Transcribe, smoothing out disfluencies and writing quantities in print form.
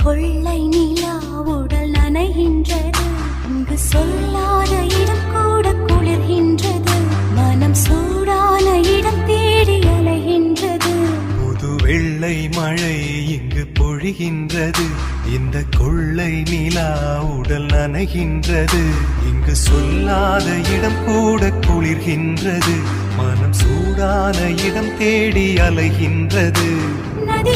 கொள்ளை நிலா உடல் நனைகின்றது. இங்கு சொல்லாத இடம் கூட குளிர்கின்றது. மனம் சூடான இடம் தேடி அலைகின்றது. புது வெள்ளை மழை இங்கு பொழிகின்றது. இந்த கொள்ளை நிலா உடல் நனைகின்றது. இங்கு சொல்லாத இடம் கூட குளிர்கின்றது. மனம் சூடான இடம் தேடி அலைகின்றது. நதி